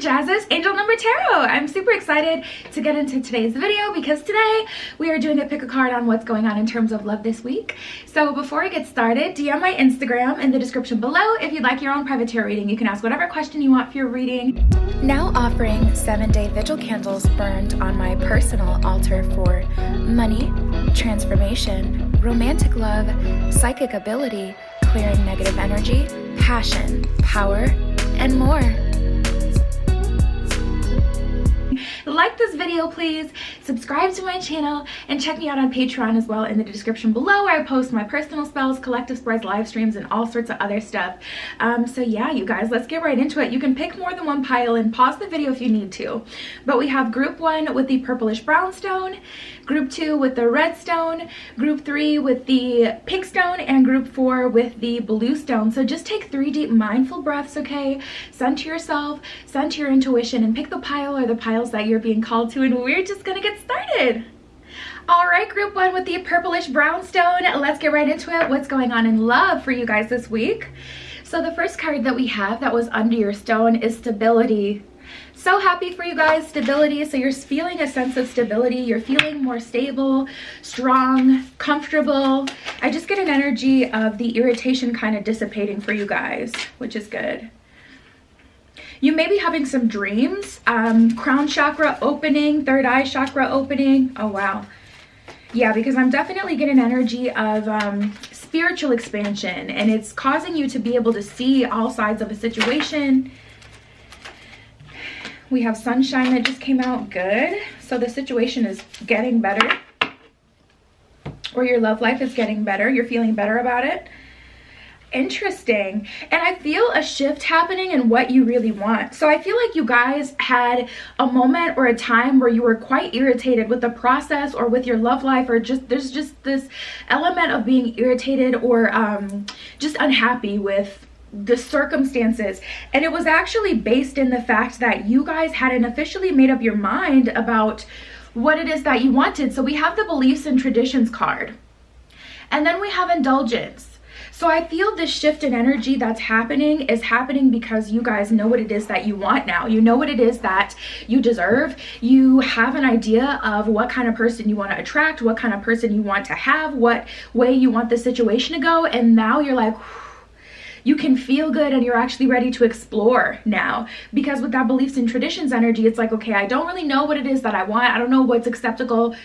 Jazz's Angel Number Tarot. I'm super excited to get into today's video because today we are doing a pick a card on what's going on in terms of love this week. So before I get started, DM my Instagram in the description below. If you'd like your own private tarot reading, you can ask whatever question you want for your reading. Now offering 7-day vigil candles burned on my personal altar for money, transformation, romantic love, psychic ability, clearing negative energy, passion, power, and more. Like this video, please, subscribe to my channel, and check me out on Patreon as well in the description below, where I post my personal spells, collective spreads, live streams, and all sorts of other stuff. So yeah, you guys, let's get right into it. You can pick more than one pile and pause the video if you need to. But we have group 1 with the purplish brown stone, group 2 with the red stone, group 3 with the pink stone, and group 4 with the blue stone. So just take 3 deep mindful breaths, okay? Center yourself, center your intuition, and pick the pile or the piles that you're being called to, and we're just gonna get started. All right, group 1 with the purplish brown stone, let's get right into it. What's going on in love for you guys this week? So the first card that we have that was under your stone is stability. So happy for you guys, stability. So you're feeling a sense of stability. You're feeling more stable, strong, comfortable. I just get an energy of the irritation kind of dissipating for you guys, which is good. You may be having some dreams, crown chakra opening, third eye chakra opening. Oh, wow. Yeah, because I'm definitely getting energy of spiritual expansion, and it's causing you to be able to see all sides of a situation. We have sunshine that just came out. Good. So the situation is getting better, or your love life is getting better. You're feeling better about it. Interesting. And I feel a shift happening in what you really want. So I feel like you guys had a moment or a time where you were quite irritated with the process or with your love life, or just there's just this element of being irritated or just unhappy with the circumstances, and it was actually based in the fact that you guys hadn't officially made up your mind about what it is that you wanted. So we have the beliefs and traditions card, and then we have indulgence. So I feel this shift in energy that's happening is happening because you guys know what it is that you want now. You know what it is that you deserve. You have an idea of what kind of person you want to attract, what kind of person you want to have, what way you want the situation to go, and now you're like, you can feel good and you're actually ready to explore now. Because with that beliefs and traditions energy, it's like, okay, I don't really know what it is that I want. I don't know what's acceptable,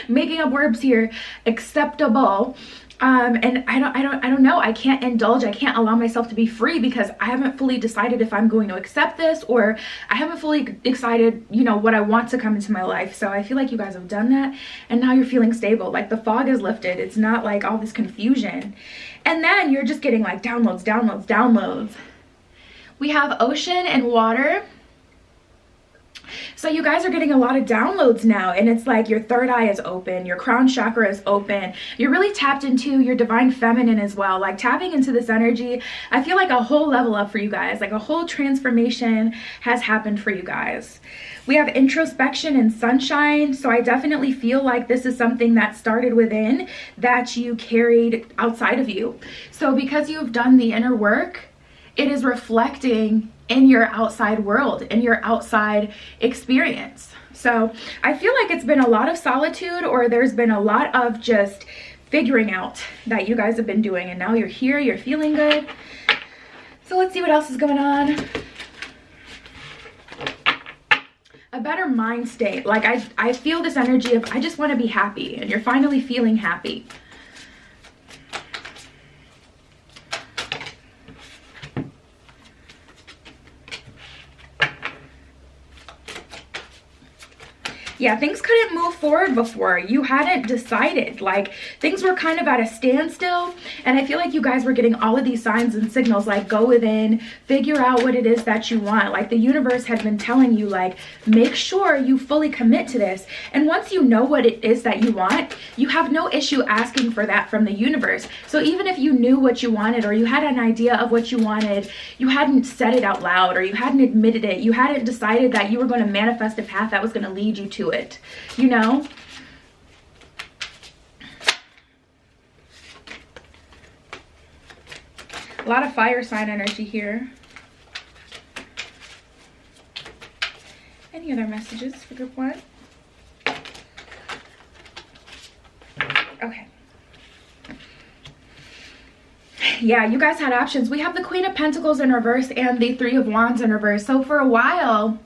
making up words here, acceptable. And I don't know. I can't indulge. I can't allow myself to be free because I haven't fully decided if I'm going to accept this, or I haven't fully decided, you know, what I want to come into my life. So I feel like you guys have done that, and now you're feeling stable. Like the fog is lifted. It's not like all this confusion. And then you're just getting like downloads, downloads, downloads. We have ocean and water. So you guys are getting a lot of downloads now, and it's like your third eye is open, your crown chakra is open. You're really tapped into your divine feminine as well, like tapping into this energy. I feel like a whole level up for you guys, like a whole transformation has happened for you guys. We have introspection and sunshine. So I definitely feel like this is something that started within that you carried outside of you. So because you've done the inner work, it is reflecting in your outside world, in your outside experience. So I feel like it's been a lot of solitude, or there's been a lot of just figuring out that you guys have been doing, and now you're here, you're feeling good. So let's see what else is going on. A better mind state. Like I feel this energy of I just want to be happy, and you're finally feeling happy. Yeah, things couldn't move forward before. You hadn't decided. Like, things were kind of at a standstill. And I feel like you guys were getting all of these signs and signals, like, go within, figure out what it is that you want. Like, the universe had been telling you, like, make sure you fully commit to this. And once you know what it is that you want, you have no issue asking for that from the universe. So even if you knew what you wanted, or you had an idea of what you wanted, you hadn't said it out loud, or you hadn't admitted it, you hadn't decided that you were going to manifest a path that was going to lead you to it, you know? A lot of fire sign energy here. Any other messages for group 1? Okay. Yeah, you guys had options. We have the Queen of Pentacles in reverse and the Three of Wands in reverse. So for a while,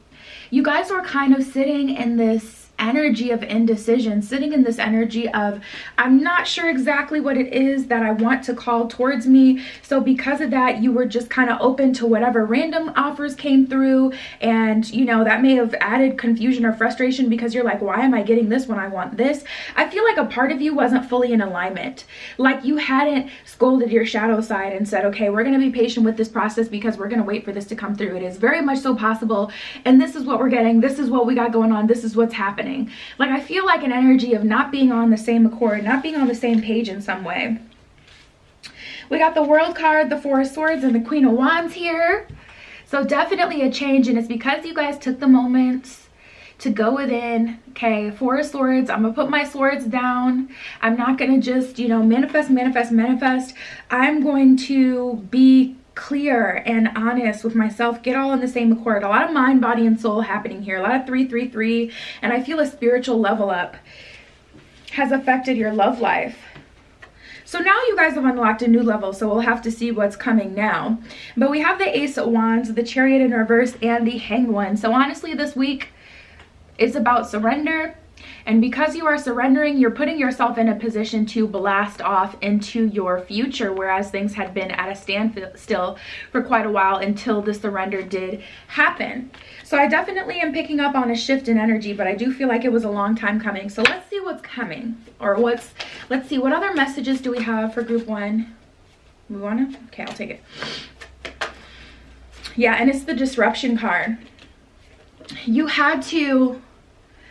you guys were kind of sitting in this energy of indecision, sitting in this energy of, I'm not sure exactly what it is that I want to call towards me. So because of that, you were just kind of open to whatever random offers came through. And, you know, that may have added confusion or frustration because you're like, why am I getting this when I want this? I feel like a part of you wasn't fully in alignment. Like you hadn't scolded your shadow side and said, okay, we're going to be patient with this process because we're going to wait for this to come through. It is very much so possible. And this is what we're getting. This is what we got going on. This is what's happening. Like I feel like an energy of not being on the same accord, not being on the same page in some way. We got the World card, the Four of Swords, and the Queen of Wands here. So definitely a change, and it's because you guys took the moments to go within. Okay, Four of Swords, I'm gonna put my swords down. I'm not gonna just, you know, manifest. I'm going to be clear and honest with myself, get all on the same accord. A lot of mind, body, and soul happening here. A lot of 333, and I feel a spiritual level up has affected your love life. So now you guys have unlocked a new level, so we'll have to see what's coming now. But we have the Ace of Wands, the Chariot in reverse, and the Hanged One. So honestly, this week is about surrender. And because you are surrendering, you're putting yourself in a position to blast off into your future, whereas things had been at a standstill for quite a while until the surrender did happen. So I definitely am picking up on a shift in energy, but I do feel like it was a long time coming. So let's see what's coming, or let's see, what other messages do we have for group 1? Move on. Okay, I'll take it. Yeah, and it's the disruption card. You had to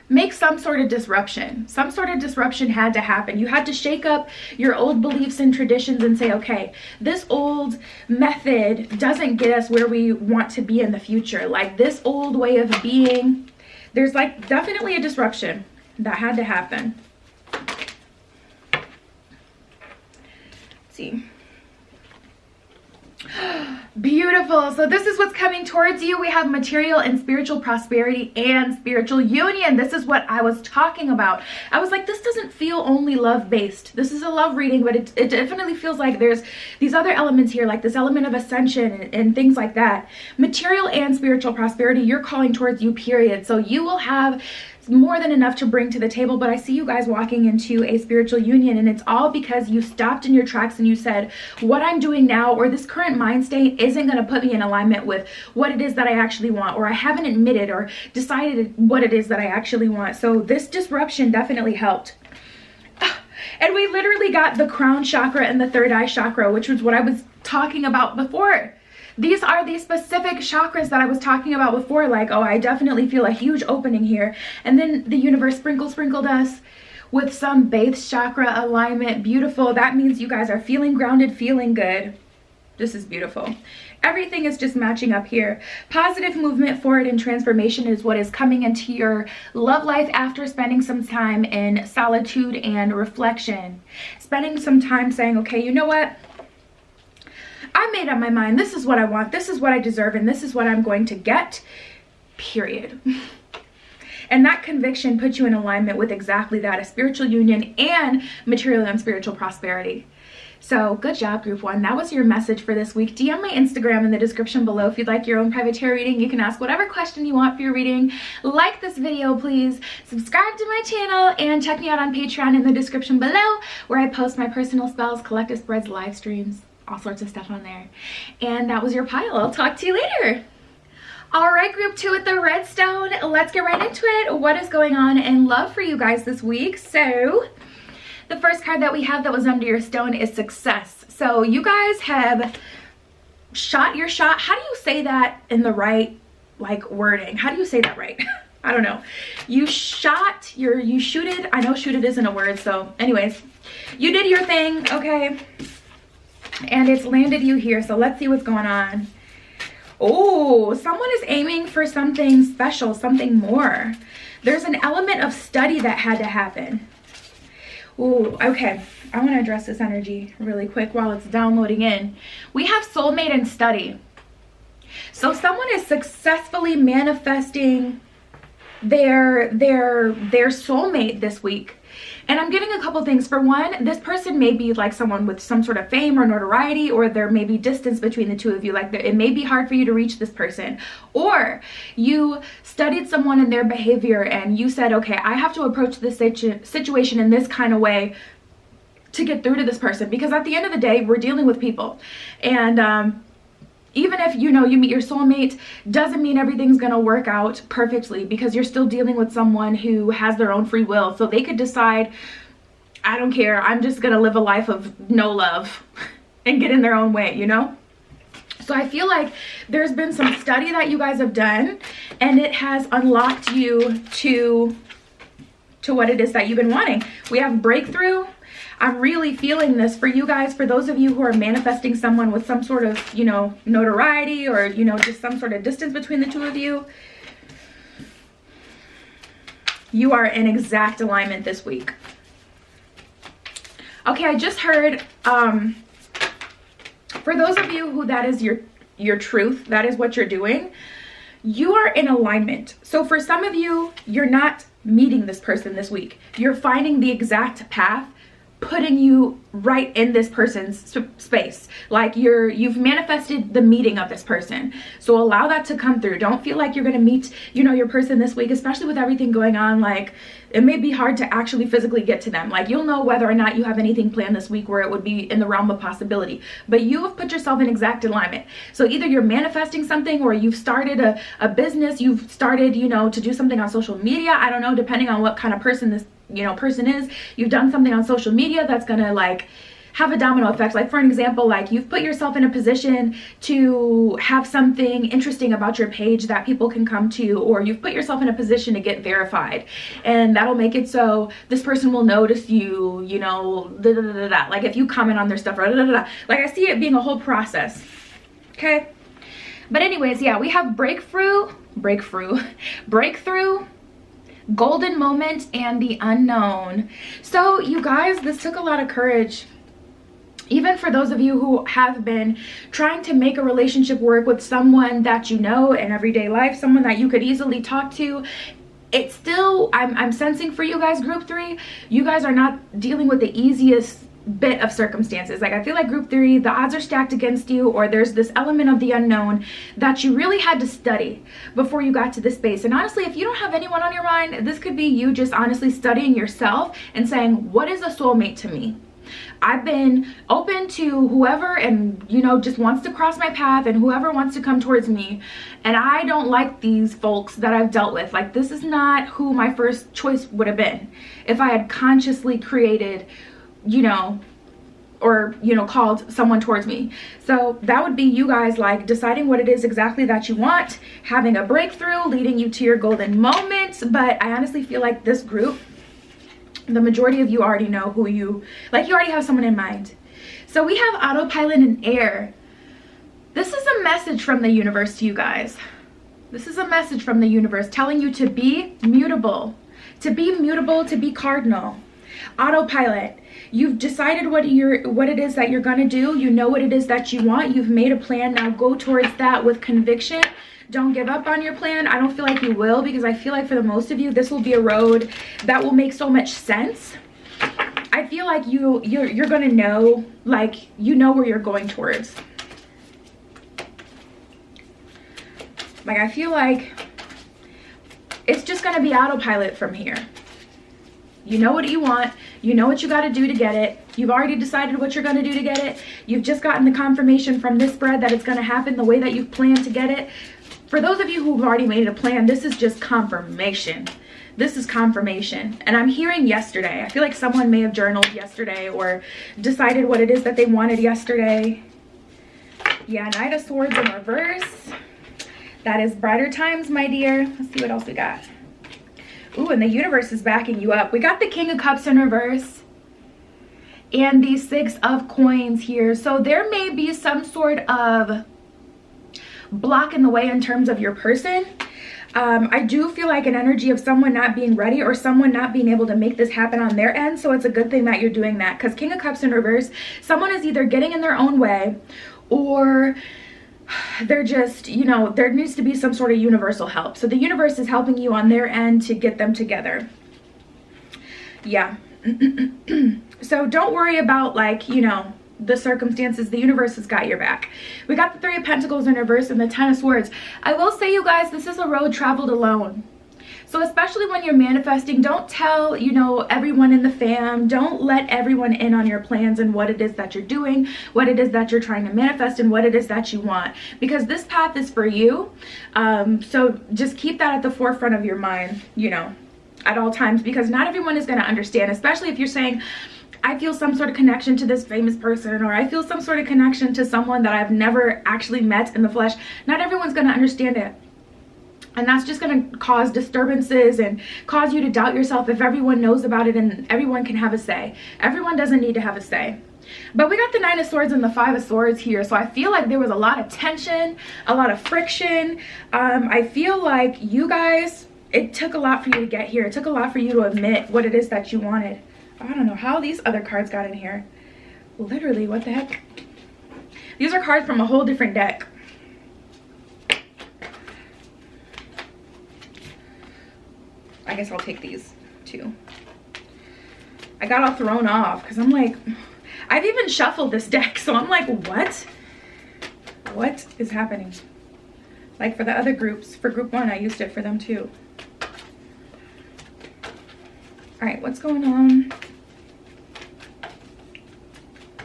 make some sort of disruption. Some sort of disruption had to happen. You had to shake up your old beliefs and traditions and say, okay, this old method doesn't get us where we want to be in the future. Like this old way of being, there's like definitely a disruption that had to happen. Let's see. Beautiful. So this is what's coming towards you. We have material and spiritual prosperity and spiritual union. This is what I was talking about. I was like, this doesn't feel only love based. This is a love reading, but it definitely feels like there's these other elements here, like this element of ascension and things like that. Material and spiritual prosperity, you're calling towards you, period. So you will have more than enough to bring to the table, but I see you guys walking into a spiritual union, and it's all because you stopped in your tracks and you said, what I'm doing now or this current mind state isn't going to put me in alignment with what it is that I actually want, or I haven't admitted or decided what it is that I actually want. So this disruption definitely helped. And we literally got the crown chakra and the third eye chakra, which was what I was talking about before. These are the specific chakras that I was talking about before, like, oh, I definitely feel a huge opening here. And then the universe sprinkled us with some base chakra alignment. Beautiful. That means you guys are feeling grounded, feeling good. This is beautiful. Everything is just matching up here. Positive movement forward and transformation is what is coming into your love life after spending some time in solitude and reflection. Spending some time saying, okay, you know what? I made up my mind. This is what I want. This is what I deserve. And this is what I'm going to get, period. And that conviction puts you in alignment with exactly that, a spiritual union and material and spiritual prosperity. So good job, group 1. That was your message for this week. DM my Instagram in the description below if you'd like your own private tarot reading. You can ask whatever question you want for your reading. Like this video, please. Subscribe to my channel and check me out on Patreon in the description below, where I post my personal spells, collective spreads, live streams, all sorts of stuff on there. And that was your pile. I'll talk to you later. All right, group 2 with the redstone. Let's get right into it. What is going on in love for you guys this week? So the first card that we have that was under your stone is success. So you guys have shot your shot. How do you say that in the right wording? How do you say that right? I don't know. You shot your, you shooted. I know shooted isn't a word. So anyways, you did your thing. Okay. And it's landed you here. So let's see what's going on. Oh, someone is aiming for something special, something more. There's an element of study that had to happen. Ooh, okay. I want to address this energy really quick while it's downloading in. We have soulmate and study. So someone is successfully manifesting their soulmate this week. And I'm getting a couple things. For one, this person may be like someone with some sort of fame or notoriety, or there may be distance between the two of you. Like it may be hard for you to reach this person, or you studied someone and their behavior and you said, okay, I have to approach this situation in this kind of way to get through to this person, because at the end of the day, we're dealing with people. And even if you meet your soulmate, doesn't mean everything's gonna work out perfectly, because you're still dealing with someone who has their own free will. So they could decide, I don't care, I'm just gonna live a life of no love and get in their own way, So I feel like there's been some study that you guys have done, and it has unlocked you to what it is that you've been wanting. We have breakthrough. I'm really feeling this for you guys. For those of you who are manifesting someone with some sort of, notoriety, or, just some sort of distance between the two of you, you are in exact alignment this week. Okay, I just heard, for those of you who that is your truth, that is what you're doing, you are in alignment. So for some of you, you're not meeting this person this week. You're finding the exact path, putting you right in this person's space. Like you've manifested the meeting of this person. So allow that to come through. Don't feel like you're gonna meet, your person this week, especially with everything going on. Like it may be hard to actually physically get to them. Like you'll know whether or not you have anything planned this week where it would be in the realm of possibility. But you have put yourself in exact alignment. So either you're manifesting something, or you've started a business, you've started, to do something on social media. I don't know, depending on what kind of person this person is. You've done something on social media that's gonna like have a domino effect. Like for an example, like you've put yourself in a position to have something interesting about your page that people can come to, or you've put yourself in a position to get verified, and that'll make it so this person will notice you, like if you comment on their stuff, like I see it being a whole process. Okay, but anyways, yeah, we have breakthrough, golden moment, and the unknown. So you guys, this took a lot of courage. Even for those of you who have been trying to make a relationship work with someone that in everyday life, someone that you could easily talk to, it's still, I'm sensing for you guys, group 3, you guys are not dealing with the easiest bit of circumstances. Like I feel like group 3, the odds are stacked against you, or there's this element of the unknown that you really had to study before you got to this space. And honestly, if you don't have anyone on your mind, this could be you just honestly studying yourself and saying, what is a soulmate to me? I've been open to whoever and just wants to cross my path, and whoever wants to come towards me, and I don't like these folks that I've dealt with. Like this is not who my first choice would have been if I had consciously created or called someone towards me. So that would be you guys like deciding what it is exactly that you want, having a breakthrough, leading you to your golden moment. But I honestly feel like this group, the majority of you already know who you already have someone in mind. So we have autopilot and air. This is a message from the universe to you guys. This is a message from the universe telling you to be mutable, to be cardinal. Autopilot. You've decided what it is that you're gonna do. You know what it is that you want. You've made a plan. Now go towards that with conviction. Don't give up on your plan. I don't feel like you will, because I feel like for the most of you, this will be a road that will make so much sense. I feel like you're gonna know, like where you're going towards. Like I feel like it's just gonna be autopilot from here. You know what you want. You know what you got to do to get it. You've already decided what you're going to do to get it. You've just gotten the confirmation from this spread that it's going to happen the way that you've planned to get it. For those of you who've already made a plan, this is just confirmation. This is confirmation. And I'm hearing yesterday. I feel like someone may have journaled yesterday or decided what it is that they wanted yesterday. Yeah, Knight of Swords in reverse. That is brighter times, my dear. Let's see what else we got. Ooh, and the universe is backing you up. We got the King of Cups in reverse and the 6 of Coins here. So there may be some sort of block in the way in terms of your person. I do feel like an energy of someone not being ready, or someone not being able to make this happen on their end. So it's a good thing that you're doing that, because King of Cups in reverse, someone is either getting in their own way, or they're just, you know, there needs to be some sort of universal help. So the universe is helping you on their end to get them together. Yeah. So don't worry about, like, you know, the circumstances. The universe has got your back. We got the 3 of Pentacles in reverse and the 10 of Swords. I will say, you guys, this is a road traveled alone. So especially when you're manifesting, don't tell, you know, everyone in the fam. Don't let everyone in on your plans and what it is that you're doing, what it is that you're trying to manifest, and what it is that you want. Because this path is for you. So just keep that at the forefront of your mind, you know, at all times. Because not everyone is going to understand, especially if you're saying, I feel some sort of connection to this famous person, or I feel some sort of connection to someone that I've never actually met in the flesh. Not everyone's going to understand it. And that's just going to cause disturbances and cause you to doubt yourself if everyone knows about it and everyone can have a say. Everyone doesn't need to have a say. But we got the 9 of Swords and the 5 of Swords here. So I feel like there was a lot of tension, a lot of friction. I feel like you guys, it took a lot for you to get here. It took a lot for you to admit what it is that you wanted. I don't know how these other cards got in here. Literally, what the heck? These are cards from a whole different deck. I guess I'll take these too. I got all thrown off because I'm like, I've even shuffled this deck, so I'm like, what is happening? Like for the other groups, for group 1, I used it for them too. All right, what's going on?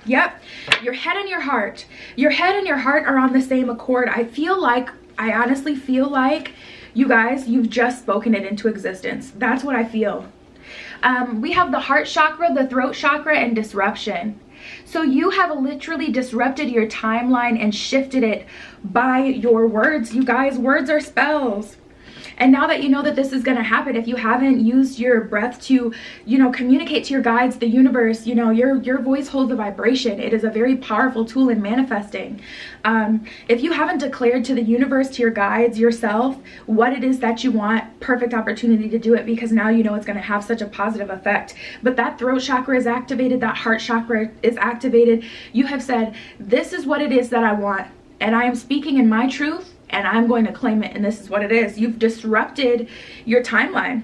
Yep, your head and your heart. Your head and your heart are on the same accord. I honestly feel like, you guys, you've just spoken it into existence. That's what I feel. We have the heart chakra, the throat chakra, and disruption. So you have literally disrupted your timeline and shifted it by your words. You guys, words are spells. And now that you know that this is going to happen, if you haven't used your breath to, you know, communicate to your guides, the universe, you know, your voice holds a vibration. It is a very powerful tool in manifesting. If you haven't declared to the universe, to your guides, yourself, what it is that you want, perfect opportunity to do it, because now you know it's going to have such a positive effect. But that throat chakra is activated, that heart chakra is activated. You have said, this is what it is that I want, and I am speaking in my truth, and I'm going to claim it, and this is what it is. You've disrupted your timeline.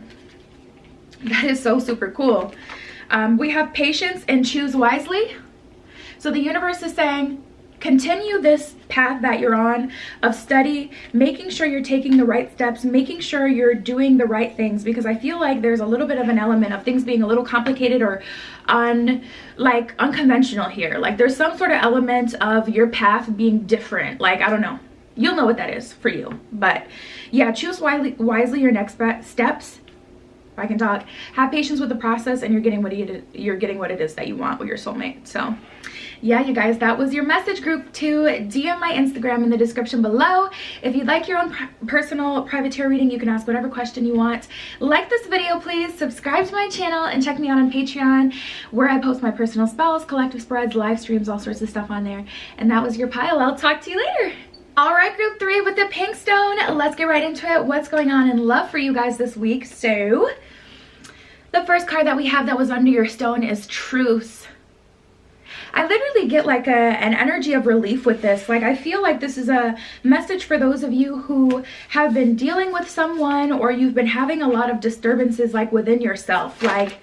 That is so super cool. We have patience and choose wisely. So the universe is saying, continue this path that you're on of study, making sure you're taking the right steps, making sure you're doing the right things, because I feel like there's a little bit of an element of things being a little complicated or unconventional here. Like there's some sort of element of your path being different. Like, I don't know. You'll know what that is for you. But yeah, choose wisely your next steps. If I can talk. Have patience with the process, and you're getting what it is that you want with your soulmate. So yeah, you guys, that was your message group 2. DM my Instagram in the description below. If you'd like your own personal private tarot reading, you can ask whatever question you want. Like this video, please. Subscribe to my channel and check me out on Patreon, where I post my personal spells, collective spreads, live streams, all sorts of stuff on there. And that was your pile. I'll talk to you later. All right, group 3 with the pink stone. Let's get right into it. What's going on in love for you guys this week? So the first card that we have that was under your stone is truce. I literally get like an energy of relief with this. Like, I feel like this is a message for those of you who have been dealing with someone, or you've been having a lot of disturbances like within yourself. Like,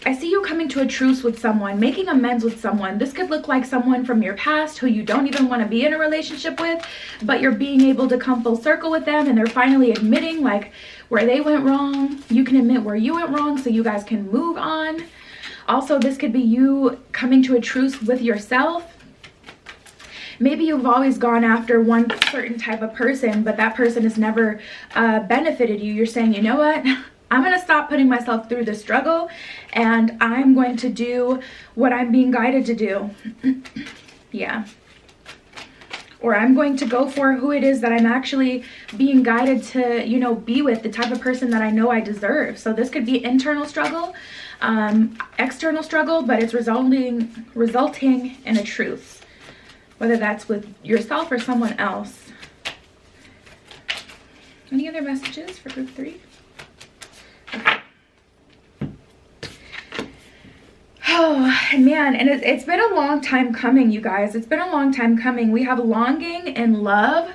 I see you coming to a truce with someone, making amends with someone. This could look like someone from your past who you don't even want to be in a relationship with, but you're being able to come full circle with them, and they're finally admitting like where they went wrong. You can admit where you went wrong so you guys can move on. Also, this could be you coming to a truce with yourself. Maybe you've always gone after one certain type of person, but that person has never benefited you. You're saying, you know what? I'm going to stop putting myself through the struggle, and I'm going to do what I'm being guided to do. Yeah. Or I'm going to go for who it is that I'm actually being guided to, you know, be with, the type of person that I know I deserve. So this could be internal struggle, external struggle, but it's resulting in a truce, whether that's with yourself or someone else. Any other messages for group 3? Okay. Oh, Man, and it's been a long time coming, you guys. It's been a long time coming. We have longing and love.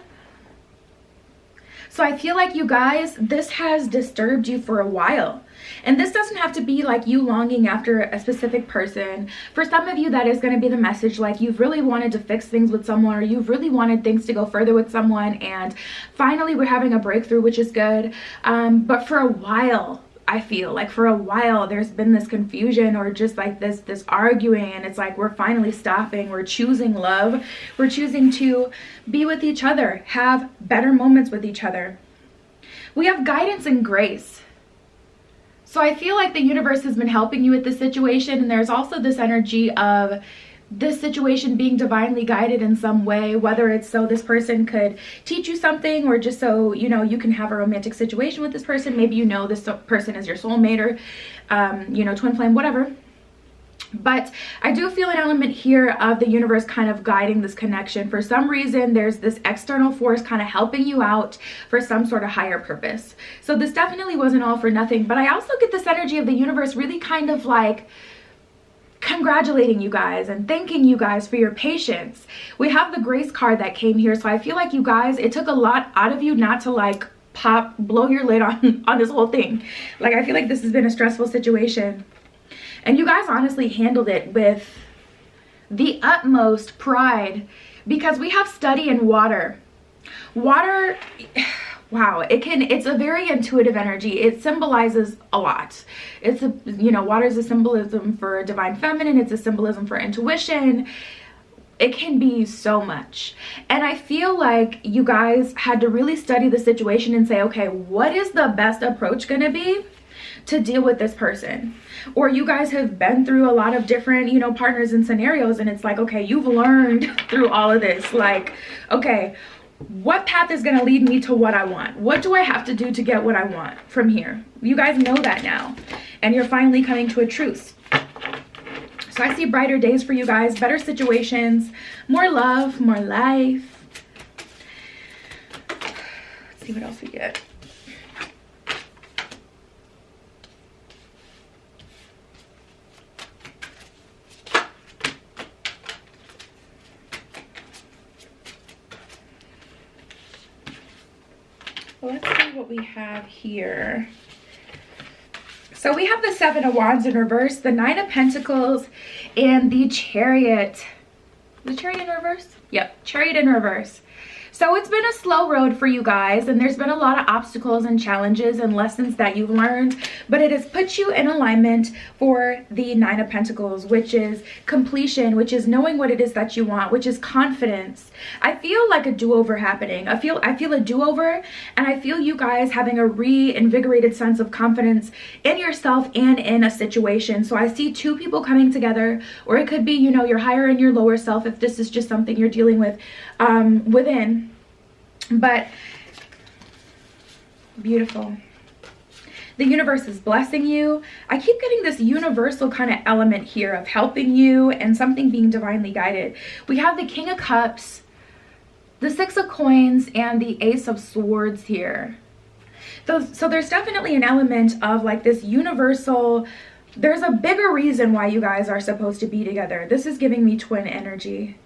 So I feel like, you guys, this has disturbed you for a while. And this doesn't have to be like you longing after a specific person. For some of you, that is going to be the message. Like, you've really wanted to fix things with someone, or you've really wanted things to go further with someone, and finally we're having a breakthrough, which is good. But for a while, I feel like for a while there's been this confusion, or just like this arguing, and it's like we're finally stopping. We're choosing love. We're choosing to be with each other, have better moments with each other. We have guidance and grace. So I feel like the universe has been helping you with this situation, and there's also this energy of this situation being divinely guided in some way, whether it's so this person could teach you something, or just so, you know, you can have a romantic situation with this person. Maybe you know this person is your soulmate, or you know, twin flame, whatever. But I do feel an element here of the universe kind of guiding this connection. For some reason, there's this external force kind of helping you out for some sort of higher purpose. So this definitely wasn't all for nothing. But I also get this energy of the universe really kind of like congratulating you guys and thanking you guys for your patience. We have the grace card that came here. So I feel like, you guys, it took a lot out of you not to like blow your lid on this whole thing. Like, I feel like this has been a stressful situation. And you guys honestly handled it with the utmost pride, because we have study in water. Water, wow, it's a very intuitive energy. It symbolizes a lot. It's a, you know, water is a symbolism for divine feminine. It's a symbolism for intuition. It can be so much. And I feel like you guys had to really study the situation and say, okay, what is the best approach going to be to deal with this person? Or you guys have been through a lot of different, you know, partners and scenarios, and it's like, okay, you've learned through all of this, like, okay, what path is going to lead me to what I want? What do I have to do to get what I want from here? You guys know that now, and you're finally coming to a truce. So I see brighter days for you guys, better situations, more love, more life. Let's see what else we get. Well, let's see what we have here. So we have the Seven of Wands in reverse, the Nine of Pentacles, and the Chariot. The Chariot in reverse? Yep, Chariot in reverse. So it's been a slow road for you guys, and there's been a lot of obstacles and challenges and lessons that you've learned, but it has put you in alignment for the Nine of Pentacles, which is completion, which is knowing what it is that you want, which is confidence. I feel like a do-over happening. I feel a do-over, and I feel you guys having a reinvigorated sense of confidence in yourself and in a situation. So I see two people coming together, or it could be, you know, your higher and your lower self, if this is just something you're dealing with within. But beautiful. The universe is blessing you. I keep getting this universal kind of element here of helping you and something being divinely guided. We have the King of Cups, the Six of Coins, and the Ace of Swords here. So there's definitely an element of like this universal, there's a bigger reason why you guys are supposed to be together. This is giving me twin energy.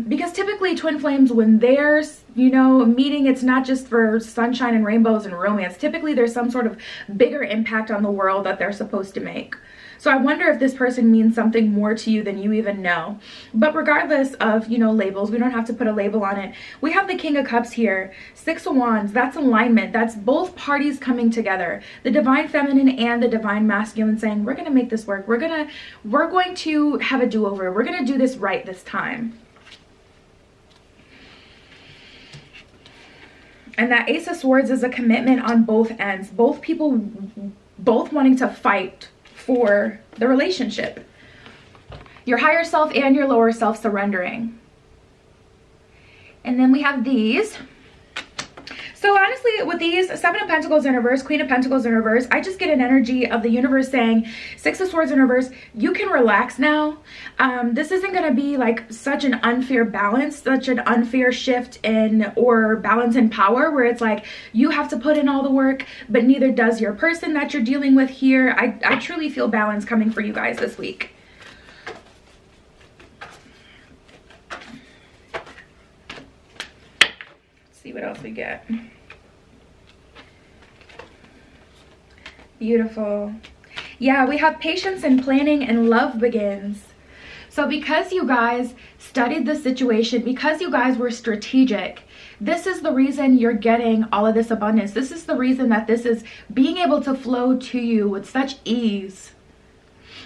Because typically twin flames, when they're, you know, meeting, it's not just for sunshine and rainbows and romance. Typically there's some sort of bigger impact on the world that they're supposed to make. So I wonder if this person means something more to you than you even know. But regardless of, you know, labels, we don't have to put a label on it. We have the King of Cups here, Six of Wands. That's alignment. That's both parties coming together. The divine feminine and the divine masculine saying, we're going to make this work. We're going to have a do-over. We're going to do this right this time. And that Ace of Swords is a commitment on both ends. Both people, both wanting to fight for the relationship. Your higher self and your lower self surrendering. And then we have these. So honestly, with these, Seven of Pentacles in reverse, Queen of Pentacles in reverse, I just get an energy of the universe saying, Six of Swords in reverse, you can relax now. This isn't going to be like such an unfair balance, such an unfair shift in or balance in power, where it's like you have to put in all the work, but neither does your person that you're dealing with here. I truly feel balance coming for you guys this week. see what else we get. Beautiful. Yeah, we have patience and planning and love begins. So because you guys studied the situation, because you guys were strategic, this is the reason you're getting all of this abundance. This is the reason that this is being able to flow to you with such ease.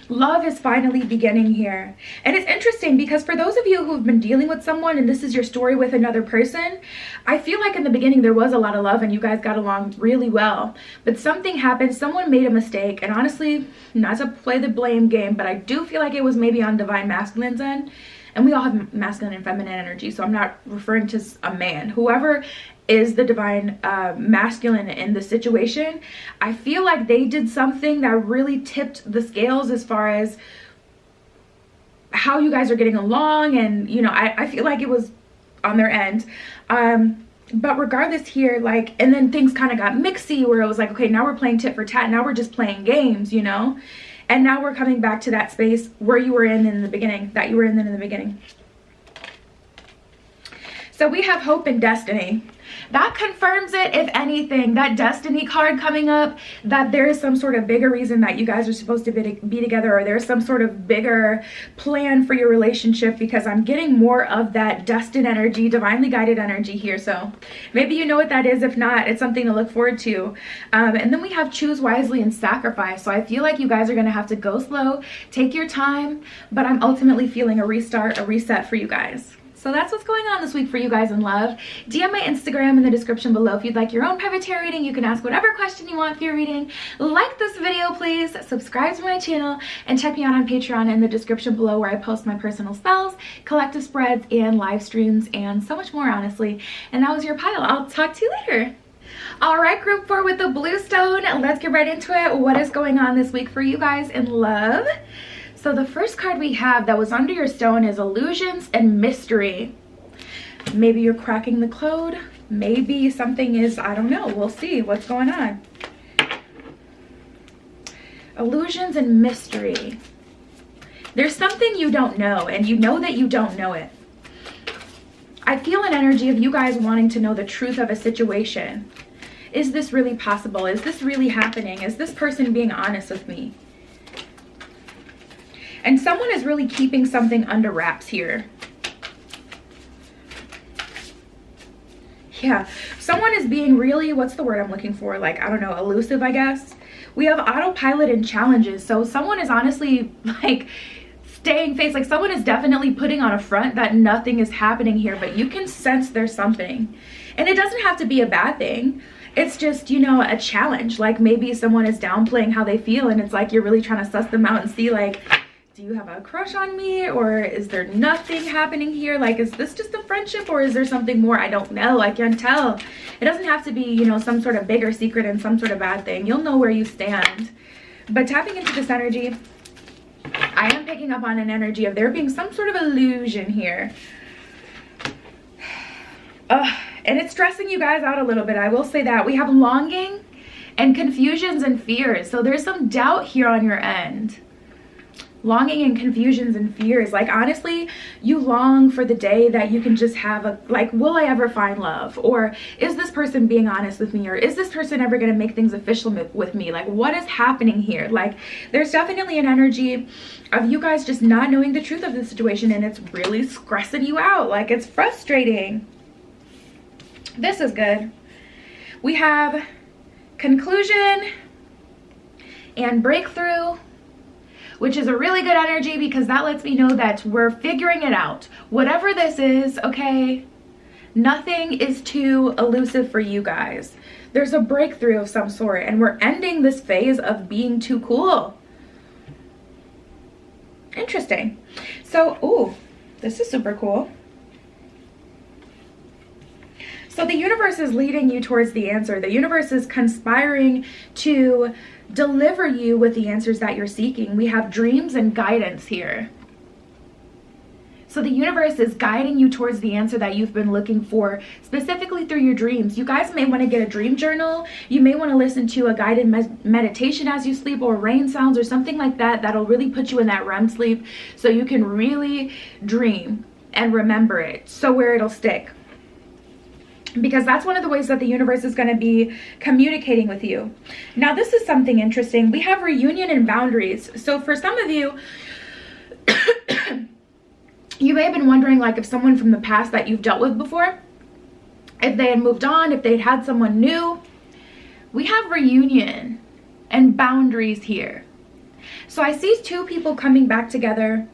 Love is finally beginning here. And it's interesting because for those of you who've been dealing with someone and this is your story with another person, I feel like in the beginning there was a lot of love and you guys got along really well. But something happened, someone made a mistake, and honestly, not to play the blame game, but I do feel like it was maybe on Divine Masculine's end. And we all have masculine and feminine energy, so I'm not referring to a man. Whoever is the divine masculine in the situation, I feel like they did something that really tipped the scales as far as how you guys are getting along. And, you know, I feel like it was on their end. But regardless here, like, and then things kind of got mixy where it was like, okay, now we're playing tit for tat. Now we're just playing games, you know? And now we're coming back to that space where you were in the beginning, that you were in the beginning. So we have hope and destiny. That confirms it, if anything, that destiny card coming up, that there is some sort of bigger reason that you guys are supposed to be together, or there's some sort of bigger plan for your relationship, because I'm getting more of that destined energy, divinely guided energy here. So maybe you know what that is. If not, it's something to look forward to. And then we have choose wisely and sacrifice. So I feel like you guys are going to have to go slow, take your time, but I'm ultimately feeling a restart, a reset for you guys. So that's what's going on this week for you guys in love. DM my Instagram in the description below if you'd like your own private tarot reading. You can ask whatever question you want for your reading. Like this video, please. Subscribe to my channel and check me out on Patreon in the description below, where I post my personal spells, collective spreads, and live streams, and so much more, honestly. And that was your pile. I'll talk to you later. All right, group 4 with the blue stone. Let's get right into it. What is going on this week for you guys in love? So the first card we have that was under your stone is illusions and mystery. Maybe you're cracking the code. Maybe something is, I don't know. We'll see what's going on. Illusions and mystery. There's something you don't know, and you know that you don't know it. I feel an energy of you guys wanting to know the truth of a situation. Is this really possible? Is this really happening? Is this person being honest with me? And someone is really keeping something under wraps here. Yeah, someone is being really, what's the word I'm looking for? Like, I don't know, elusive, I guess. We have autopilot and challenges. So someone is honestly like staying face, like someone is definitely putting on a front that nothing is happening here, but you can sense there's something. And it doesn't have to be a bad thing. It's just, you know, a challenge. Like maybe someone is downplaying how they feel, and it's like you're really trying to suss them out and see, like, do you have a crush on me, or is there nothing happening here? Like, is this just a friendship, or is there something more? I don't know. I can't tell. It doesn't have to be, you know, some sort of bigger secret and some sort of bad thing. You'll know where you stand. But tapping into this energy, I am picking up on an energy of there being some sort of illusion here. And it's stressing you guys out a little bit. I will say that. We have longing and confusions and fears. So there's some doubt here on your end. Longing and confusions and fears. Like, honestly, you long for the day that you can just have a, like, will I ever find love? Or is this person being honest with me? Or is this person ever going to make things official with me? Like, what is happening here? Like, there's definitely an energy of you guys just not knowing the truth of the situation, and it's really stressing you out. Like, it's frustrating. This is good. We have conclusion and breakthrough, which is a really good energy because that lets me know that we're figuring it out. Whatever this is, okay, nothing is too elusive for you guys. There's a breakthrough of some sort, and we're ending this phase of being too cool. Interesting. So, ooh, this is super cool. So the universe is leading you towards the answer. The universe is conspiring to deliver you with the answers that you're seeking. We have dreams and guidance here. So the universe is guiding you towards the answer that you've been looking for, specifically through your dreams. You guys may want to get a dream journal. You may want to listen to a guided meditation as you sleep, or rain sounds or something like that. That'll really put you in that REM sleep so you can really dream and remember it, so where it'll stick. because that's one of the ways that the universe is going to be communicating with you. Now, this is something interesting. We have reunion and boundaries. So for some of you, you may have been wondering, like, if someone from the past that you've dealt with before, if they had moved on, if they'd had someone new. We have reunion and boundaries here. So I see two people coming back together.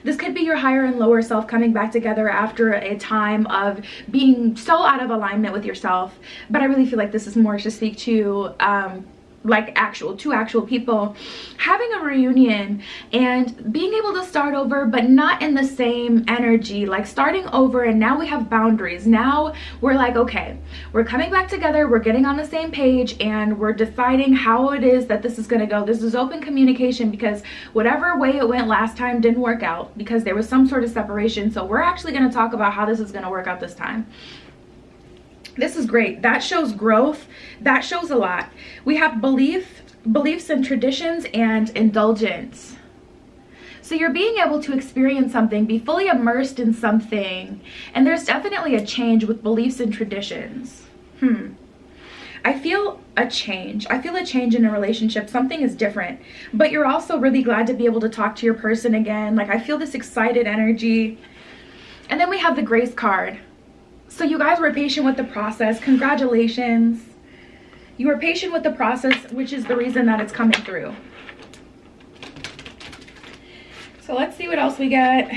This could be your higher and lower self coming back together after a time of being so out of alignment with yourself. But I really feel like this is more to speak to like two actual people having a reunion and being able to start over, but not in the same energy, like starting over. And now we have boundaries. Now we're like, okay, we're coming back together, we're getting on the same page, and we're deciding how it is that this is going to go. This is open communication, because whatever way it went last time didn't work out because there was some sort of separation. So we're actually going to talk about how this is going to work out this time. This is great. That shows growth. That shows a lot. We have beliefs and traditions and indulgence. So you're being able to experience something, be fully immersed in something. And there's definitely a change with beliefs and traditions. I feel a change. I feel a change in a relationship. Something is different. But you're also really glad to be able to talk to your person again. Like, I feel this excited energy. And then we have the Grace card. So you guys were patient with the process. Congratulations. You were patient with the process, which is the reason that it's coming through. So let's see what else we got.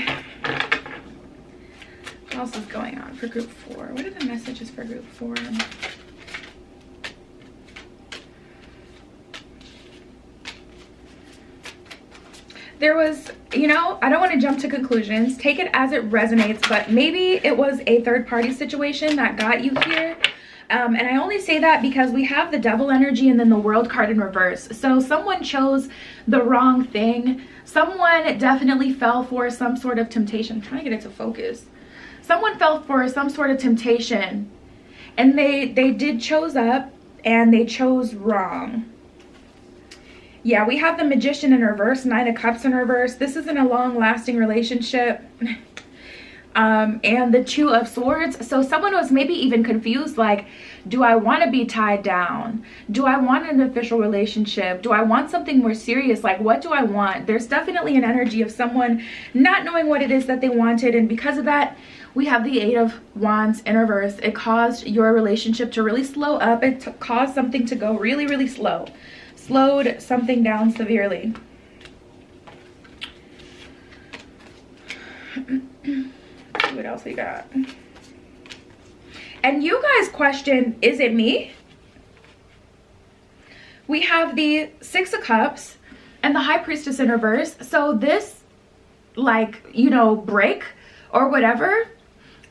What else is going on for group 4? What are the messages for group 4? There was, you know, I don't want to jump to conclusions. Take it as it resonates, but maybe it was a third-party situation that got you here. And I only say that because we have the Devil energy and then the World card in reverse. So someone chose the wrong thing. Someone definitely fell for some sort of temptation. I'm trying to get it to focus. Someone fell for some sort of temptation, and they did chose up, and they chose wrong. Yeah, we have the Magician in reverse, 9 of Cups in reverse. This isn't a long-lasting relationship. And the 2 of Swords. So someone was maybe even confused, like, do I want to be tied down? Do I want an official relationship? Do I want something more serious? Like, what do I want? There's definitely an energy of someone not knowing what it is that they wanted. And because of that, we have the 8 of Wands in reverse. It caused your relationship to really slow up. It caused something to go really, really slow. Slowed something down severely. What else we got? And you guys question, is it me? We have the 6 of Cups and the High Priestess in reverse. So this, like, you know, break or whatever,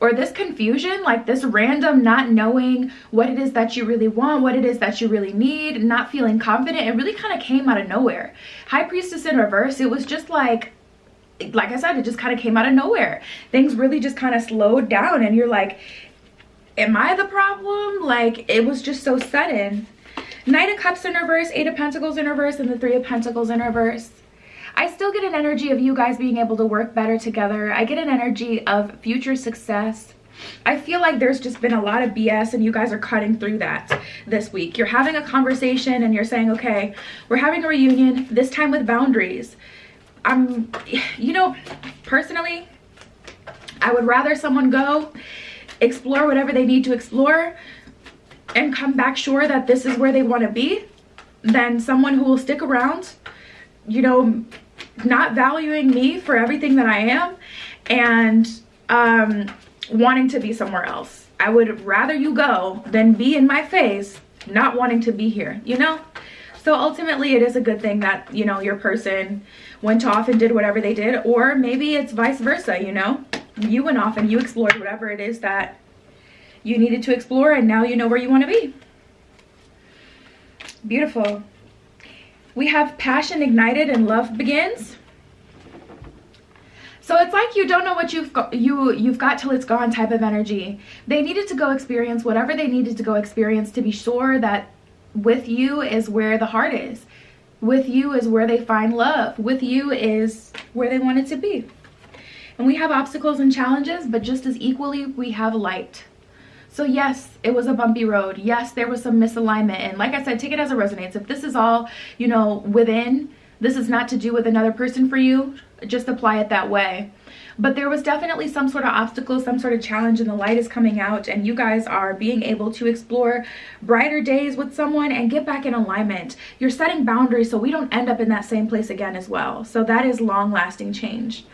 or this confusion, like this random not knowing what it is that you really want, what it is that you really need, not feeling confident, it really kind of came out of nowhere. High Priestess in reverse, it was just like I said, it just kind of came out of nowhere. Things really just kind of slowed down, and you're like, am I the problem? Like, it was just so sudden. Knight of Cups in reverse, 8 of Pentacles in reverse, and the 3 of Pentacles in reverse. I still get an energy of you guys being able to work better together. I get an energy of future success. I feel like there's just been a lot of BS, and you guys are cutting through that this week. You're having a conversation and you're saying, okay, we're having a reunion, this time with boundaries. You know, personally, I would rather someone go explore whatever they need to explore and come back sure that this is where they want to be than someone who will stick around, you know, not valuing me for everything that I am and wanting to be somewhere else. I would rather you go than be in my face not wanting to be here, you know? So ultimately it is a good thing that, you know, your person went off and did whatever they did, or maybe it's vice versa, you know? You went off and you explored whatever it is that you needed to explore, and now you know where you want to be. Beautiful. We have passion ignited and love begins. So it's like you don't know what you've got till it's gone type of energy. They needed to go experience whatever they needed to go experience to be sure that with you is where the heart is. With you is where they find love. With you is where they want it to be. And we have obstacles and challenges, but just as equally we have light. So yes, it was a bumpy road. Yes, there was some misalignment. And like I said, take it as it resonates. If this is all, you know, within, this is not to do with another person for you, just apply it that way. But there was definitely some sort of obstacle, some sort of challenge, and the light is coming out, and you guys are being able to explore brighter days with someone and get back in alignment. You're setting boundaries so we don't end up in that same place again as well. So that is long-lasting change.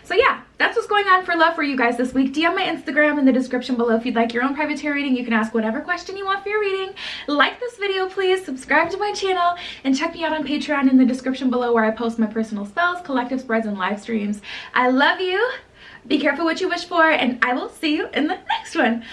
So yeah, that's what's going on for love for you guys this week. DM my Instagram in the description below if you'd like your own private tarot reading. You can ask whatever question you want for your reading. Like this video, please. Subscribe to my channel. And check me out on Patreon in the description below, where I post my personal spells, collective spreads, and live streams. I love you. Be careful what you wish for, and I will see you in the next one.